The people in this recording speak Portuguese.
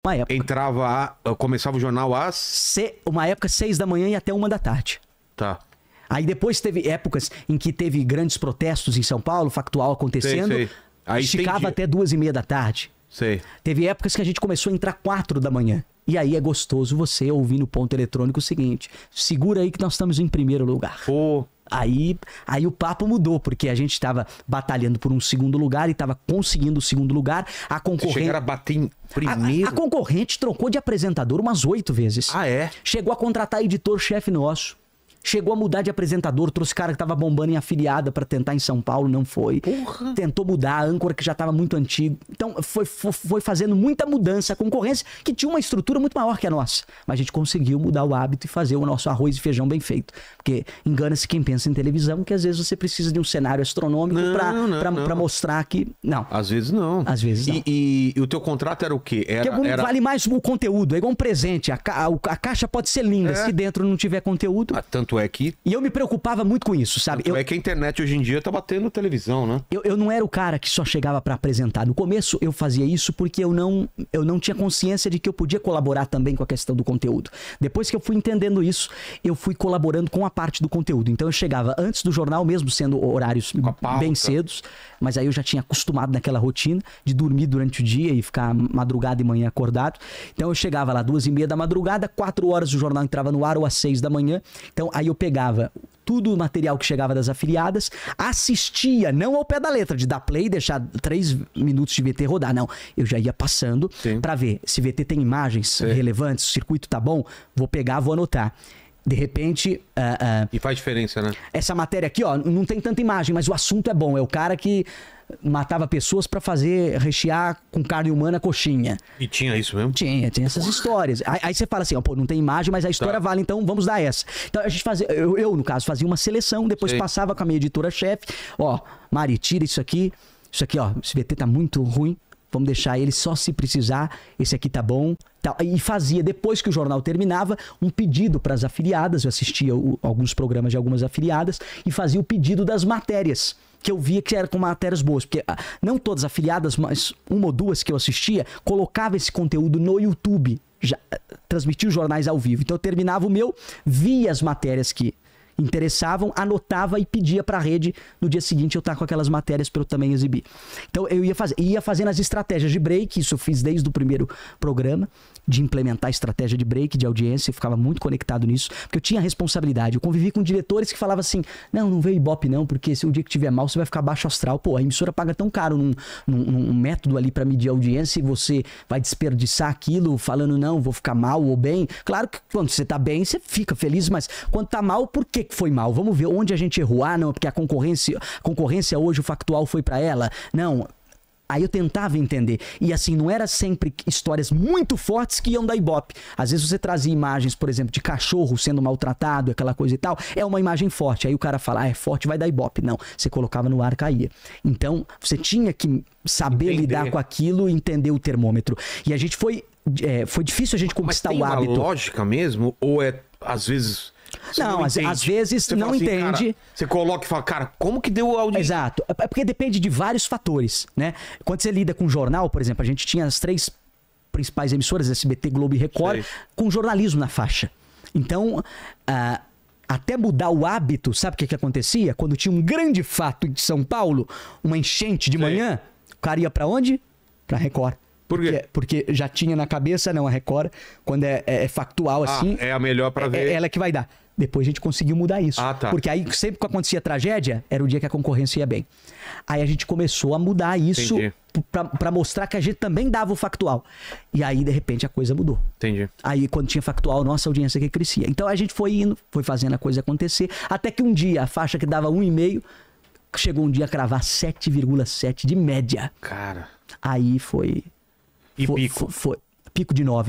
Uma época. Começava o jornal às... Uma época 6 da manhã e até 1 da tarde. Tá. Aí depois teve épocas em que teve grandes protestos em São Paulo, factual acontecendo. Sei. Aí esticava até 2h30 da tarde. Sei. Teve épocas que a gente começou a entrar 4 da manhã. E aí é gostoso você ouvir no ponto eletrônico o seguinte: segura aí que nós estamos em primeiro lugar. Pô. Aí o papo mudou, porque a gente estava batalhando por um segundo lugar e estava conseguindo o segundo lugar. A concorrente... Chegaram a bater em primeiro? A concorrente trocou de apresentador umas 8 vezes. Ah, é? Chegou a contratar editor-chefe nosso. Chegou a mudar de apresentador, trouxe cara que tava bombando em afiliada pra tentar em São Paulo, não foi. Porra. Tentou mudar, a âncora que já tava muito antigo. Então foi fazendo muita mudança. A concorrência que tinha uma estrutura muito maior que a nossa. Mas a gente conseguiu mudar o hábito e fazer o nosso arroz e feijão bem feito. Porque engana-se quem pensa em televisão, que às vezes você precisa de um cenário astronômico pra mostrar que... Não. Às vezes não. Às vezes não. E o teu contrato era o quê? Vale mais o conteúdo, é igual um presente. A caixa pode ser linda, se dentro não tiver conteúdo... Tanto é que... E eu me preocupava muito com isso, sabe? É que a internet hoje em dia tá batendo televisão, né? Eu não era o cara que só chegava pra apresentar. No começo eu fazia isso porque eu não tinha consciência de que eu podia colaborar também com a questão do conteúdo. Depois que eu fui entendendo isso, eu fui colaborando com a parte do conteúdo. Então eu chegava antes do jornal, mesmo sendo horários bem cedos, mas aí eu já tinha acostumado naquela rotina de dormir durante o dia e ficar madrugada e manhã acordado. Então eu chegava lá 2h30 da madrugada, 4 horas o jornal entrava no ar ou às 6 da manhã. Então aí eu pegava tudo o material que chegava das afiliadas, assistia, não ao pé da letra, de dar play e deixar 3 minutos de VT rodar, não. Eu já ia passando pra ver se VT tem imagens relevantes, o circuito tá bom, vou pegar, vou anotar. De repente... E faz diferença, né? Essa matéria aqui, ó, não tem tanta imagem, mas o assunto é bom. É o cara que matava pessoas pra rechear com carne humana coxinha. E tinha isso mesmo? Tinha essas histórias. Aí você fala assim, ó, pô, não tem imagem, mas a história vale, então vamos dar essa. Então a gente fazia, eu no caso, fazia uma seleção, depois passava com a minha editora-chefe, ó, Mari, tira isso aqui, ó, esse VT tá muito ruim, vamos deixar ele só se precisar, esse aqui tá bom. E fazia, depois que o jornal terminava, um pedido para as afiliadas. Eu assistia alguns programas de algumas afiliadas e fazia o pedido das matérias, que eu via que eram com matérias boas. Porque não todas as afiliadas, mas uma ou duas que eu assistia, colocava esse conteúdo no YouTube, transmitia os jornais ao vivo. Então eu terminava o meu, via as matérias que interessavam, anotava e pedia para a rede no dia seguinte eu estar com aquelas matérias para eu também exibir. Então eu ia fazendo as estratégias de break, isso eu fiz desde o primeiro programa, de implementar a estratégia de break, de audiência, eu ficava muito conectado nisso, porque eu tinha responsabilidade. Eu convivi com diretores que falavam assim, não veio Ibope não, porque se o dia que tiver mal você vai ficar baixo astral. Pô, a emissora paga tão caro num método ali para medir a audiência e você vai desperdiçar aquilo falando, não, vou ficar mal ou bem. Claro que quando você tá bem, você fica feliz, mas quando tá mal, por que foi mal? Vamos ver onde a gente errou. Ah, não, porque a concorrência hoje, o factual foi para ela. Não. Aí eu tentava entender. E assim, não era sempre histórias muito fortes que iam da Ibope. Às vezes você trazia imagens, por exemplo, de cachorro sendo maltratado, aquela coisa e tal. É uma imagem forte. Aí o cara fala, é forte, vai da Ibope. Não, você colocava no ar, caía. Então, você tinha que saber lidar com aquilo e entender o termômetro. E a gente foi difícil a gente conquistar o hábito. Mas tem uma lógica mesmo? Ou é, às vezes... Não, às vezes você não entende. Cara, você coloca e fala, cara, como que deu a audiência? Exato. É porque depende de vários fatores, né? Quando você lida com jornal, por exemplo, a gente tinha as 3 principais emissoras, SBT, Globo e Record, com jornalismo na faixa. Então, até mudar o hábito, sabe o que acontecia? Quando tinha um grande fato em São Paulo, uma enchente de manhã, o cara ia pra onde? Pra Record. Por quê? Porque já tinha na cabeça, não, a Record, quando é factual assim... é a melhor pra ver. Ela que vai dar. Depois a gente conseguiu mudar isso. Porque aí, sempre que acontecia tragédia, era o dia que a concorrência ia bem. Aí a gente começou a mudar isso pra mostrar que a gente também dava o factual. E aí, de repente, a coisa mudou. Entendi. Aí, quando tinha factual, nossa audiência que crescia. Então a gente foi indo, foi fazendo a coisa acontecer, até que um dia, a faixa que dava 1,5, chegou um dia a cravar 7,7 de média. Cara. Aí foi... E pico? Foi pico de 9.